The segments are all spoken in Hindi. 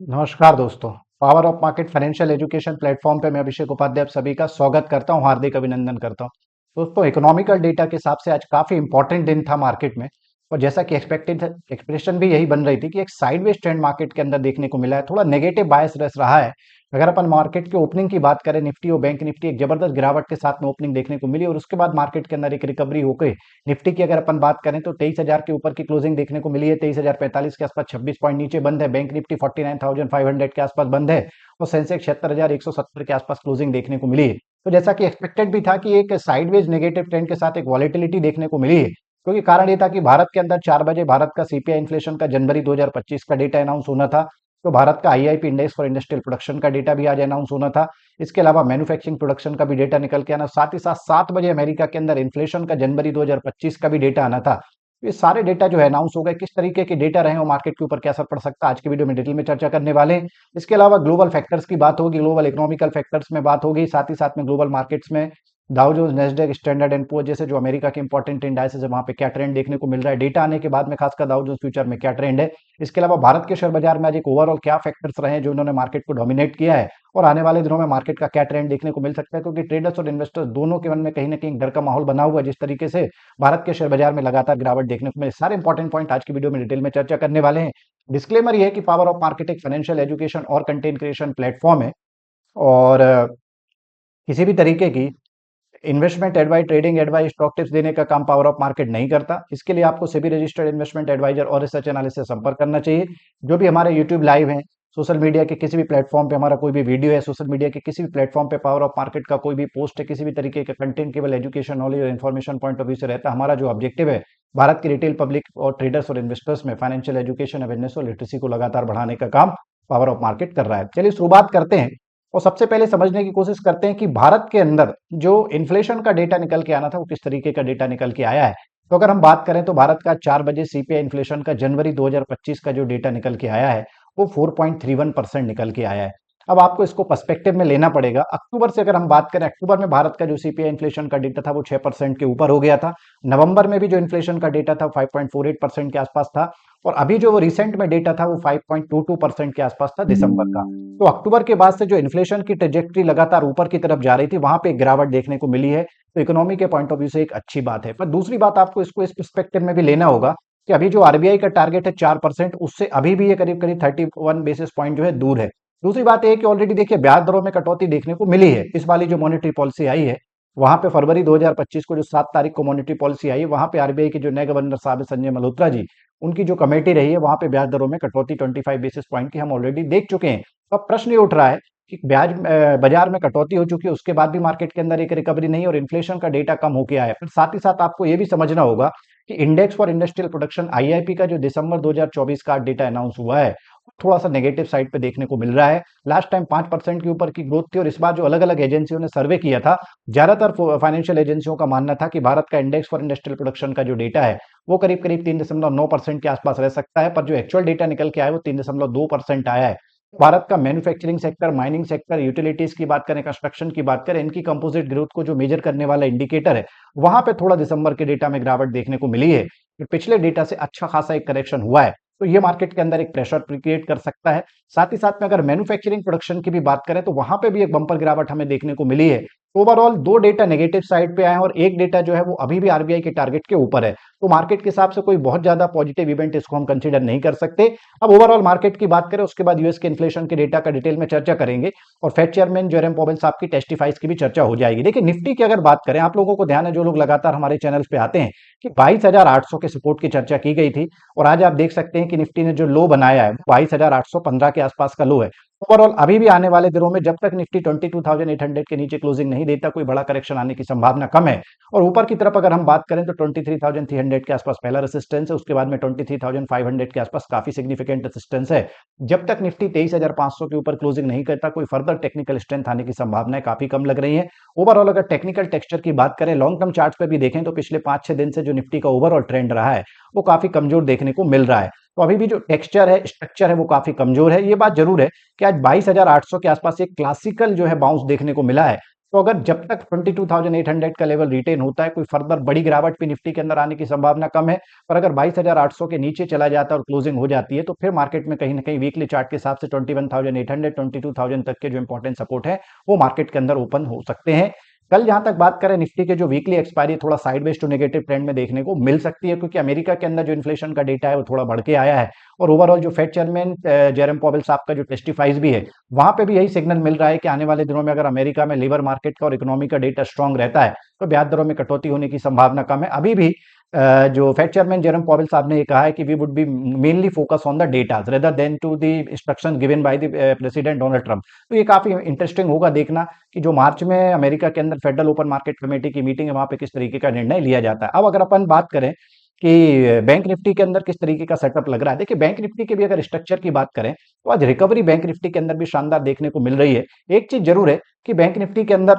नमस्कार दोस्तों। Power of market financial education platform पे मैं अभिषेक उपाध्याय आप सभी का स्वागत करता हूं, हार्दिक अभिनंदन करता हूं। दोस्तों, इकोनॉमिकल डेटा के हिसाब से आज काफी इंपॉर्टेंट दिन था मार्केट में। और जैसा कि एक्सपेक्टेड एक्सप्रेशन भी यही बन रही थी कि एक साइडवेज ट्रेंड मार्केट के अंदर देखने को मिला है, थोड़ा नेगेटिव बायस रहा है। अगर अपन मार्केट के ओपनिंग की बात करें, निफ्टी और बैंक निफ्टी एक जबरदस्त गिरावट के साथ में ओपनिंग देखने को मिली और उसके बाद मार्केट के अंदर एक रिकवरी होकर निफ्टी की अगर अपन बात करें तो 23,000 के ऊपर की क्लोजिंग देखने को मिली है। 23,045 के आसपास 26 पॉइंट नीचे बंद है। बैंक निफ्टी 49,500 के आसपास बंद है और सेंसेक्स 76,170 के आसपास क्लोजिंग देखने को मिली है। तो जैसा कि एक्सपेक्टेड भी था कि एक साइडवेज नेगेटिव ट्रेंड के साथ एक वॉलेटिलिटी देखने को मिली है, क्योंकि कारण ये था कि भारत के अंदर 4 बजे भारत का सीपीआई इन्फ्लेशन का जनवरी 2025 का डेटा अनाउंस होना था। तो भारत का IIP index for industrial production का डेटा भी आज अनाउंस होना था। इसके अलावा मैन्युफैक्चरिंग प्रोडक्शन का भी डेटा निकल के आना, साथ ही साथ 7 बजे अमेरिका के अंदर इन्फ्लेशन का जनवरी 2025 का भी डेटा आना था। ये सारे डेटा जो है अनाउंस हो गए। किस तरीके के डेटा रहे और मार्केट के ऊपर क्या असर पड़ सकता है, आज की वीडियो में डिटेल में चर्चा करने वाले हैं। इसके अलावा ग्लोबल फैक्टर्स की बात होगी, ग्लोबल इकोनॉमिकल फैक्टर्स में बात होगी, साथ ही साथ में ग्लोबल मार्केट्स में Dow Jones, Nasdaq, Standard and Poor जैसे जो अमेरिका के इंपॉर्टेंट इंडाइसेस है वहां पे क्या ट्रेंड देखने को मिल रहा है, डेटा आने के बाद में खासकर डाउ जोन्स फ्यूचर में क्या ट्रेंड है। इसके अलावा भारत के शेयर बाजार में आज एक ओवरऑल क्या फैक्टर्स रहे हैं जो इन्होंने मार्केट को डोमिनेट किया है और आने वाले दिनों में मार्केट का क्या ट्रेंड देखने को मिल सकता है, क्योंकि ट्रेडर्स और इन्वेस्टर्स दोनों के मन में कहीं ना कहीं डर का माहौल बना हुआ है। जिस तरीके से भारत के शेयर बाजार में लगातार गिरावट देखने को मिले, सारे इंपॉर्टेंट पॉइंट आज की वीडियो में डिटेल में चर्चा करने वाले हैं। डिस्क्लेमर ये है कि पावर ऑफ मार्केट एक फाइनेंशियल एजुकेशन और कंटेंट क्रिएशन प्लेटफॉर्म है और किसी भी तरीके की investment advice, trading advice, stock tips देने का काम पावर ऑफ मार्केट नहीं करता। इसके लिए आपको सेबी रजिस्टर्ड इन्वेस्टमेंट एडवाइजर और रिसर्च एनालिस्ट से संपर्क करना चाहिए। जो भी हमारे यूट्यूब लाइव है, सोशल मीडिया के किसी भी प्लेटफॉर्म पे हमारा कोई भी वीडियो है, सोशल मीडिया के किसी भी प्लेटफॉर्म पे पावर ऑफ मार्केट का कोई भी पोस्ट है, किसी भी तरीके का कंटेंट केवल एजुकेशन, नॉलेज और इन्फॉर्मेशन पॉइंट ऑफ व्यू से रहता है। हमारा जो ऑब्जेक्टिव है भारत की रिटेल पब्लिक और ट्रेडर्स और इन्वेस्टर्स में फाइनेंशियल एजुकेशन, अवेयरनेस और लिटरेसी को लगातार बढ़ाने का काम पावर ऑफ मार्केट कर रहा है। चलिए शुरुआत करते हैं और सबसे पहले समझने की कोशिश करते हैं कि भारत के अंदर जो इन्फ्लेशन का डेटा निकल के आना था वो किस तरीके का डेटा निकल के आया है। तो अगर हम बात करें तो भारत का 4 बजे सीपीआई इन्फ्लेशन का जनवरी 2025 का जो डेटा निकल के आया है वो 4.31% निकल के आया है। अब आपको इसको पर्सपेक्टिव में लेना पड़ेगा। अक्टूबर से अगर हम बात करें, अक्टूबर में भारत का जो सीपीआई इन्फ्लेशन का डेटा था वो 6% के ऊपर हो गया था। नवंबर में भी जो इन्फ्लेशन का डेटा था 5.48% के आसपास था और अभी जो वो रिसेंट में डेटा था वो 5.22% के आसपास था दिसंबर का। तो अक्टूबर के बाद से जो इन्फ्लेशन की ट्रेजेक्टरी लगातार ऊपर की तरफ जा रही थी, वहां पे एक गिरावट देखने को मिली है। तो इकोनॉमी के पॉइंट ऑफ व्यू से एक अच्छी बात है। पर दूसरी बात आपको इसको इस पर्सपेक्टिव में भी लेना होगा कि अभी जो आरबीआई का टारगेट है 4%, उससे अभी भी ये करीब करीब 31 बेसिस पॉइंट जो है दूर है। दूसरी बात यह है कि ऑलरेडी देखिए ब्याज दरों में कटौती देखने को मिली है। इस वाली जो मॉनेटरी पॉलिसी आई है वहां पे फरवरी 2025 को जो 7 तारीख को मॉनेटरी पॉलिसी आई है, वहां पे आरबीआई के जो नए गवर्नर साहब है संजय मल्होत्रा जी, उनकी जो कमेटी रही है वहां पे ब्याज दरों में कटौती 25 बेसिस पॉइंट की हम ऑलरेडी देख चुके हैं। तो अब प्रश्न ये उठ रहा है कि ब्याज बाजार में कटौती हो चुकी है, उसके बाद भी मार्केट के अंदर एक रिकवरी नहीं और इन्फ्लेशन का डेटा कम होके आया। फिर साथ ही साथ आपको ये भी समझना होगा कि index for industrial production IIP का जो दिसंबर 2024 का डेटा अनाउंस हुआ है थोड़ा सा नेगेटिव साइड पे देखने को मिल रहा है। लास्ट टाइम 5% के ऊपर की ग्रोथ थी और इस बार जो अलग अलग एजेंसियों ने सर्वे किया था, ज्यादातर फाइनेंशियल एजेंसियों का मानना था कि भारत का इंडेक्स फॉर इंडस्ट्रियल प्रोडक्शन का जो डेटा है वो करीब करीब 3.9% के आसपास रह सकता है, पर जो एक्चुअल डेटा निकल के आया वो 3.2% आया है। भारत का manufacturing sector, mining sector, utilities की बात करें, कंस्ट्रक्शन की बात करें, इनकी कंपोजिट ग्रोथ को जो मेजर करने वाला इंडिकेटर है वहां पे थोड़ा दिसंबर के डेटा में गिरावट देखने को मिली है। पिछले डेटा से अच्छा खासा एक करेक्शन हुआ है, तो ये मार्केट के अंदर एक प्रेशर क्रिएट कर सकता है। साथ ही साथ में अगर मैन्युफैक्चरिंग प्रोडक्शन की भी बात करें तो वहां पे भी एक बंपर गिरावट हमें देखने को मिली है। ओवरऑल दो डेटा नेगेटिव साइड पे आए हैं और एक डेटा जो है वो अभी भी आरबीआई के टारगेट के ऊपर है। तो मार्केट के हिसाब से कोई बहुत ज्यादा पॉजिटिव इवेंट इसको हम कंसीडर नहीं कर सकते। अब ओवरऑल मार्केट की बात करें उसके बाद यूएस के इन्फ्लेशन के डेटा का डिटेल में चर्चा करेंगे और फेड चेयरमैन जेरोम पावेल साहब की टेस्टिफाइज की भी चर्चा हो जाएगी। देखिए निफ्टी की अगर बात करें, आप लोगों को ध्यान है जो लोग लगातार हमारे चैनल पे आते हैं कि 22,800 के सपोर्ट की चर्चा की गई थी और आज आप देख सकते हैं कि निफ्टी ने जो लो बनाया है 22,815 के आसपास का लो है। ओवरऑल अभी भी आने वाले दिनों में जब तक निफ्टी 22,800 के नीचे क्लोजिंग नहीं देता कोई बड़ा करेक्शन आने की संभावना कम है। और ऊपर की तरफ अगर हम बात करें तो 23,300 के आसपास पहला रेसिस्टेंस है, उसके बाद में 23,500 के आसपास काफी सिग्निफिकेंट रेसिस्टेंस है। जब तक निफ्टी 23,500 के ऊपर क्लोजिंग नहीं करता कोई फर्दर टेक्निकल स्ट्रेंथ आने की संभावनाएं काफी कम लग रही है। ओवरऑल अगर टेक्निकल टेक्सचर की बात करें, लॉन्ग टर्म चार्ट पे भी देखें तो पिछले 5-6 दिन से जो निफ्टी का ओवरऑल ट्रेंड रहा है वो काफी कमजोर देखने को मिल रहा है। तो अभी भी जो टेक्सचर है, स्ट्रक्चर है, वो काफी कमजोर है। ये बात जरूर है कि आज 22,800 के आसपास एक क्लासिकल जो है बाउंस देखने को मिला है। तो अगर जब तक 22,800 का लेवल रिटेन होता है, कोई फर्दर बड़ी गिरावट भी निफ्टी के अंदर आने की संभावना कम है। पर अगर 22,800 के नीचे चला जाता है और क्लोजिंग हो जाती है, तो फिर मार्केट में कहीं ना कहीं वीकली चार्ट के हिसाब से 21,800 22,000 तक के जो इंपॉर्टेंट सपोर्ट है वो मार्केट के अंदर ओपन हो सकते हैं। कल जहां तक बात करें निफ्टी के जो वीकली एक्सपायरी थोड़ा साइडवेज टू नेगेटिव ट्रेंड में देखने को मिल सकती है, क्योंकि अमेरिका के अंदर जो इन्फ्लेशन का डेटा है वो थोड़ा बढ़ के आया है। और ओवरऑल जो फेड चेयरमैन जेरम पॉवेल साहब का जो टेस्टिफाइज भी है, वहां पे भी यही सिग्नल मिल रहा है कि आने वाले दिनों में अगर अमेरिका में लेबर मार्केट का और इकोनॉमी का डेटा स्ट्रांग रहता है तो ब्याज दरों में कटौती होने की संभावना कम है। अभी भी जो फेड चेयरमैन जेरम पॉवेल साहब ने ये कहा है कि we would be mainly focus on the data rather than to the instruction given by the President Donald Trump. तो ये काफी इंटरेस्टिंग होगा देखना कि जो मार्च में अमेरिका के अंदर फेडरल ओपन मार्केट कमेटी की मीटिंग है वहां पे किस तरीके का निर्णय लिया जाता है। अब अगर अपन बात करें कि बैंक निफ्टी के अंदर किस तरीके का सेटअप लग रहा है, देखिए बैंक निफ्टी के भी अगर स्ट्रक्चर की बात करें तो आज रिकवरी बैंक निफ्टी के अंदर भी शानदार देखने को मिल रही है। एक चीज जरूर है कि बैंक निफ्टी के अंदर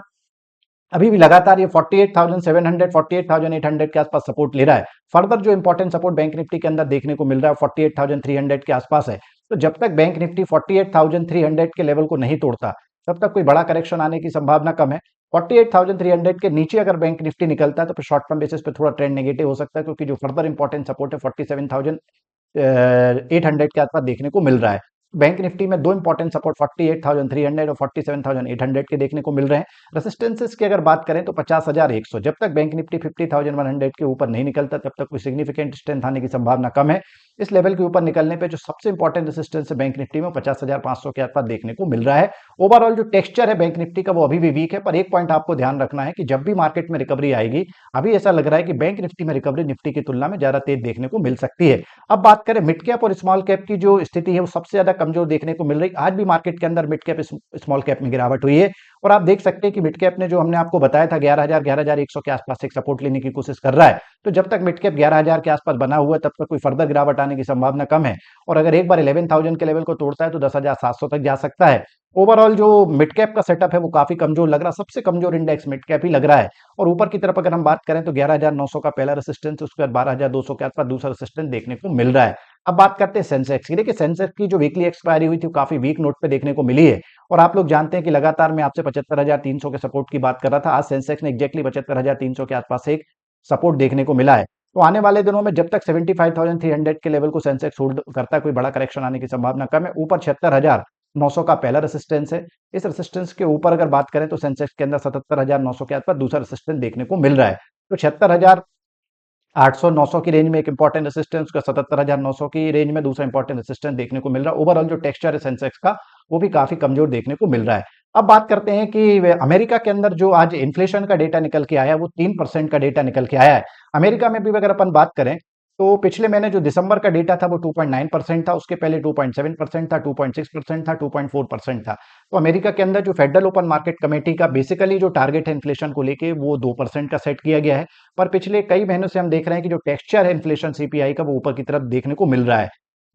अभी भी लगातार ये 48,700 48,800 के आसपास सपोर्ट ले रहा है। फर्दर जो इंपॉर्टेंट सपोर्ट बैंक निफ्टी के अंदर देखने को मिल रहा है 48,300 के आसपास है। तो जब तक बैंक निफ्टी 48,300 के लेवल को नहीं तोड़ता तब तक कोई बड़ा करेक्शन आने की संभावना कम है। 48,300 के नीचे अगर बैंक निफ्टी निकलता है तो फिर शॉर्ट टर्म बेसिस पे थोड़ा ट्रेंड नेगेटिव हो सकता है, क्योंकि जो फर्दर इंपॉर्टेंट सपोर्ट है 47,800 के आसपास देखने को मिल रहा है। बैंक निफ्टी में दो इंपॉर्टेंट सपोर्ट 48,300 और 47,800 के देखने को मिल रहे हैं। रेसिस्टेंसेस की अगर बात करें तो 50,100, जब तक बैंक निफ्टी 50,100 के ऊपर नहीं निकलता तब तक कोई सिग्निफिकेंट स्ट्रेंथ आने की संभावना कम है। इस लेवल के ऊपर निकलने पे जो सबसे इंपॉर्टेंट रेसिस्टेंस है बैंक निफ्टी में 50,500 के आसपास देखने को मिल रहा है। ओवरऑल जो टेक्सचर है बैंक निफ्टी का वो अभी भी वीक है, पर एक पॉइंट आपको ध्यान रखना है कि जब भी मार्केट में रिकवरी आएगी, अभी ऐसा लग रहा है कि बैंक निफ्टी में रिकवरी निफ्टी की तुलना में ज्यादा तेज देखने को मिल सकती है। अब बात करें मिड कैप और स्मॉल कैप की जो स्थिति है वो सबसे ज्यादा कमजोर देखने को मिल रही है। आज भी मार्केट के अंदर मिड कैप स्मॉल कैप में गिरावट हुई है, और आप देख सकते हैं कि मिड कैप ने जो हमने आपको बताया था 11,000 11,100 के आसपास एक सपोर्ट लेने की कोशिश कर रहा है। तो जब तक मिड कैप 11,000 के आसपास बना हुआ है तब तक कोई फर्दर गिरावट आने की संभावना कम है। और अगर एक बार 11,000 के लेवल को तोड़ता है तो 10,700 तक जा सकता है। ओवरऑल जो मिड कैप का सेटअप है वो काफी कमजोर लग रहा है, सबसे कमजोर इंडेक्स मिड कैप ही लग रहा है। और ऊपर की तरफ अगर हम बात करें तो 11,900 का पहला रेसिस्टेंस, उसके बाद 12,200 के आसपास दूसरा रेसिस्टेंस देखने को मिल रहा है। अब बात करते हैं सेंसेक्स की। देखिए सेंसेक्स की जो वीकली एक्सपायरी हुई थी वो काफी वीक नोट पे देखने को मिली है। और आप लोग जानते हैं कि लगातार मैं आपसे 75,300 के सपोर्ट की बात कर रहा था। आज सेंसेक्स ने एक्जैक्टली 75,300 के आसपास एक सपोर्ट देखने को मिला है। तो आने वाले दिनों में जब तक 75,300 के लेवल को सेंसेक्स होल्ड करता है कोई बड़ा करेक्शन आने की संभावना कम है। ऊपर 76,900 का पहला रेसिस्टेंस है। इस रेसिस्टेंस के ऊपर अगर बात करें तो सेंसेक्स के अंदर 77,900 के आसपास दूसरा रेसिस्टेंस देखने को मिल रहा है। तो 76,800 900 की रेंज में एक इंपॉर्टेंट रेसिस्टेंस का, 77,900 की रेंज में दूसरा इंपॉर्टेंट रेसिस्टेंस देखने को मिल रहा है। ओवरऑल जो टेक्सचर है सेंसेक्स का वो भी काफी कमजोर देखने को मिल रहा है। अब बात करते हैं कि अमेरिका के अंदर जो आज इन्फ्लेशन का डेटा निकल के आया है वो 3% का डेटा निकल के आया है। अमेरिका में भी अगर अपन बात करें तो पिछले महीने जो दिसंबर का डेटा था वो 2.9% था, उसके पहले 2.7% था, 2.6% था, 2.4% था। तो अमेरिका के अंदर जो फेडरल ओपन मार्केट कमेटी का बेसिकली जो टारगेट है इन्फ्लेशन को लेके वो 2% का सेट किया गया है। पर पिछले कई महीनों से हम देख रहे हैं कि जो टेक्सचर है इन्फ्लेशन सीपीआई का वो ऊपर की तरफ देखने को मिल रहा है।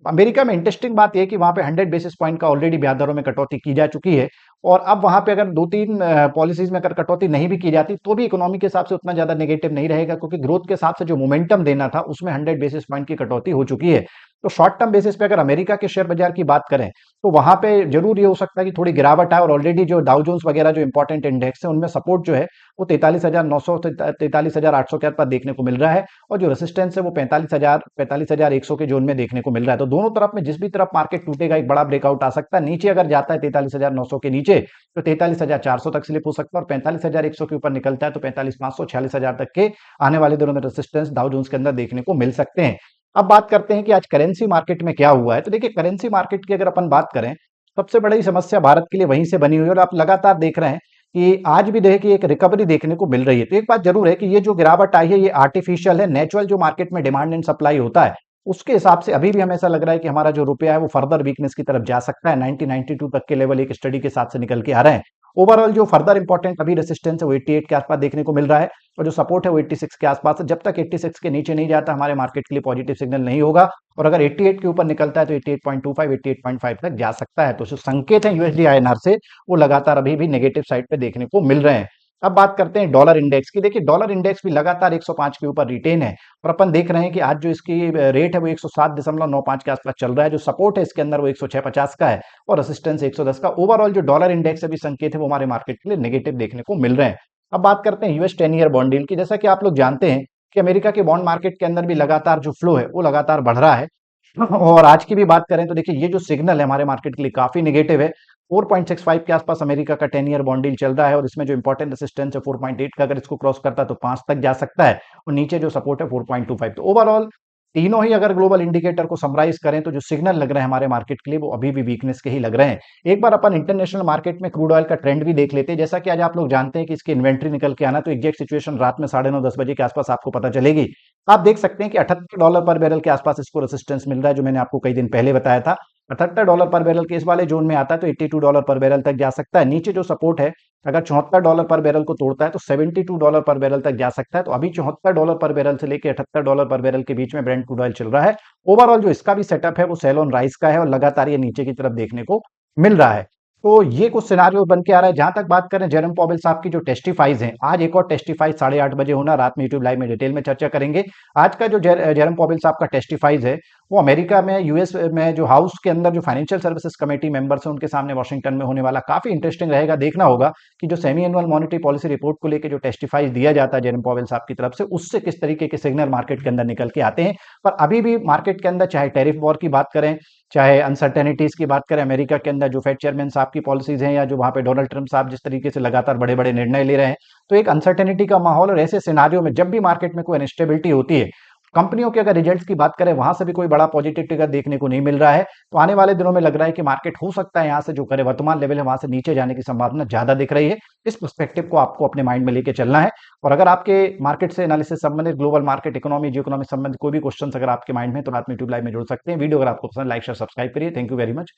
अमेरिका में इंटरेस्टिंग बात यह है कि वहां पे 100 बेसिस पॉइंट का ऑलरेडी ब्याज दरों में कटौती की जा चुकी है। और अब वहां पे अगर दो तीन पॉलिसीज में अगर कटौती नहीं भी की जाती तो भी इकोनॉमी के हिसाब से उतना ज्यादा नेगेटिव नहीं रहेगा, क्योंकि ग्रोथ के हिसाब से जो मोमेंटम देना था उसमें 100 बेसिस पॉइंट की कटौती हो चुकी है। तो शॉर्ट टर्म बेसिस पे अगर अमेरिका के शेयर बाजार की बात करें तो वहां पे जरूर ये हो सकता है कि थोड़ी गिरावट आए, और ऑलरेडी जो डाउ जोन्स वगैरह जो इंपॉर्टेंट इंडेक्स है उनमें सपोर्ट जो है वो 43,900 से 43,800 के आसपास देखने को मिल रहा है। और जो रेसिस्टेंस है वो 45,100 के जोन में देखने को मिल रहा है। तो दोनों तरफ में जिस भी तरफ मार्केट टूटेगा एक बड़ा ब्रेकआउट आ सकता है। नीचे अगर जाता है 43,900 के नीचे तो 43,400 तक स्लिप हो सकता है, और 45,100 के ऊपर निकलता है तो 45,500 46,000 तक के आने वाले दिनों में रेसिस्टेंस डाउ जोन्स के अंदर देखने को मिल सकते हैं। अब बात करते हैं कि आज करेंसी मार्केट में क्या हुआ है। तो देखिए करेंसी मार्केट की अगर अपन बात करें, सबसे बड़ी समस्या भारत के लिए वहीं से बनी हुई है, और आप लगातार देख रहे हैं कि आज भी देखिए एक रिकवरी देखने को मिल रही है। तो एक बात जरूर है कि ये जो गिरावट आई है ये आर्टिफिशियल है। नेचुरल जो मार्केट में डिमांड एंड सप्लाई होता है उसके हिसाब से अभी भी हमें ऐसा लग रहा है कि हमारा जो रुपया है वो फर्दर वीकनेस की तरफ जा सकता है। 90-92 तक के लेवल एक स्टडी के साथ से निकल के आ रहे हैं। ओवरऑल जो फर्दर इंपॉर्टेंट अभी रेसिस्टेंस है वो 88 के आसपास देखने को मिल रहा है, और जो सपोर्ट है वो 86 के आसपास है। जब तक 86 के नीचे नहीं जाता हमारे मार्केट के लिए पॉजिटिव सिग्नल नहीं होगा, और अगर 88 के ऊपर निकलता है तो 88.25 88.5 तक जा सकता है। तो जो संकेत है यूएसडी आईएनआर से वो लगातार अभी भी नेगेटिव साइड पे देखने को मिल रहे हैं। अब बात करते हैं डॉलर इंडेक्स की। देखिए डॉलर इंडेक्स भी लगातार 105 के ऊपर रिटेन है और अपन देख रहे हैं कि आज जो इसकी रेट है वो 107.95 के आसपास चल रहा है। जो सपोर्ट है इसके अंदर वो 106.50 का है और रेसिस्टेंस 110 का। ओवरऑल जो डॉलर इंडेक्स अभी संकेत है वो हमारे मार्केट के लिए नेगेटिव देखने को मिल रहे हैं। अब बात करते हैं यूएस 10 ईयर बॉन्ड डील की। जैसा कि आप लोग जानते हैं कि अमेरिका के बॉन्ड मार्केट के अंदर भी लगातार जो फ्लो है वो लगातार बढ़ रहा है। और आज की भी बात करें तो देखिए ये जो सिग्नल है हमारे मार्केट के लिए काफी नेगेटिव है। 4.65 के आसपास अमेरिका का 10 ईयर बॉन्ड यील्ड चल रहा है और इसमें जो इंपॉर्टेंट रेजिस्टेंस है 4.8 का, अगर इसको क्रॉस करता है तो 5 तक जा सकता है और नीचे जो सपोर्ट है 4.25। तो ओवरऑल तीनों ही अगर ग्लोबल इंडिकेटर को समराइज करें तो जो सिग्नल लग रहे हैं हमारे मार्केट के लिए वो अभी भी वीकनेस के ही लग रहे हैं। एक बार अपन इंटरनेशनल मार्केट में क्रूड ऑयल का ट्रेंड भी देख लेते हैं। जैसा कि आज आप लोग जानते हैं कि इसकी इन्वेंट्री निकल के आना, तो एग्जैक्ट सिचुएशन रात में 9:30-10 बजे के आसपास आपको पता चलेगी। आप देख सकते हैं कि $78 पर बैरल के आसपास इसको रेसिस्टेंस मिल रहा है, जो मैंने आपको कई दिन पहले बताया था। $78 पर बैरल के इस वाले जोन में आता है तो $82 पर बैरल तक जा सकता है। नीचे जो सपोर्ट है, अगर $74 पर बैरल को तोड़ता है तो $72 पर बैरल तक जा सकता है। तो अभी $74 पर बैरल से लेकर $78 पर बैरल के बीच में ब्रेंट क्रूड ऑयल चल रहा है। ओवरऑल जो इसका भी सेटअप है वो सेल ऑन राइज का है और लगातार ये नीचे की तरफ देखने को मिल रहा है। तो ये कुछ सिनारियो बन के आ रहा है। जहां तक बात करें जेरम पॉवेल साहब की जो टेस्टिफाइज हैं, आज एक और टेस्टिफाइज 8:30 बजे होना, रात में यूट्यूब लाइव में डिटेल में चर्चा करेंगे। आज का जो जेरम पॉवेल साहब का टेस्टिफाइज है वो अमेरिका में, यूएस में जो हाउस के अंदर जो फाइनेंशियल सर्विसेज कमेटी मेंबर्स हैं उनके सामने वाशिंगटन में होने वाला। काफी इंटरेस्टिंग रहेगा। देखना होगा कि जो semi annual monetary policy report को लेकर जो टेस्टिफाइज दिया जाता है जेरम पॉवेल साहब की तरफ से, उससे किस तरीके के सिग्नल मार्केट के अंदर निकल के आते हैं। पर अभी भी मार्केट के अंदर चाहे टैरिफ वॉर की बात करें, चाहे अनसर्टेनिटीज की बात करें, अमेरिका के अंदर जो फेड चेयरमैन साहब की पॉलिसीज हैं या जो वहां पे डोनाल्ड ट्रंप साहब जिस तरीके से लगातार बड़े बड़े निर्णय ले रहे हैं, तो एक अनसर्टेनिटी का माहौल। और ऐसे सिनारियों में जब भी मार्केट में कोई अनस्टेबिलिटी होती है, कंपनियों के अगर रिजल्ट्स की बात करें वहां से भी कोई बड़ा पॉजिटिव ट्रिगर देखने को नहीं मिल रहा है, तो आने वाले दिनों में लग रहा है कि मार्केट हो सकता है यहाँ से जो करे वर्तमान लेवल है वहां से नीचे जाने की संभावना ज्यादा दिख रही है। इस पर्सपेक्टिव को आपको अपने माइंड में लेके चलना है। और अगर आपके मार्केट से एनालिसिस संबंधित, ग्लोबल मार्केट इकोनॉमी, जियो इकोनॉमिक संबंधित कोई भी क्वेश्चन अगर आपके माइंड में, तो रात में यूट्यूब लाइव में जुड़ सकते हैं। वीडियो अगर आपको पसंद, लाइक शेयर सब्सक्राइब करिए। Thank you very much.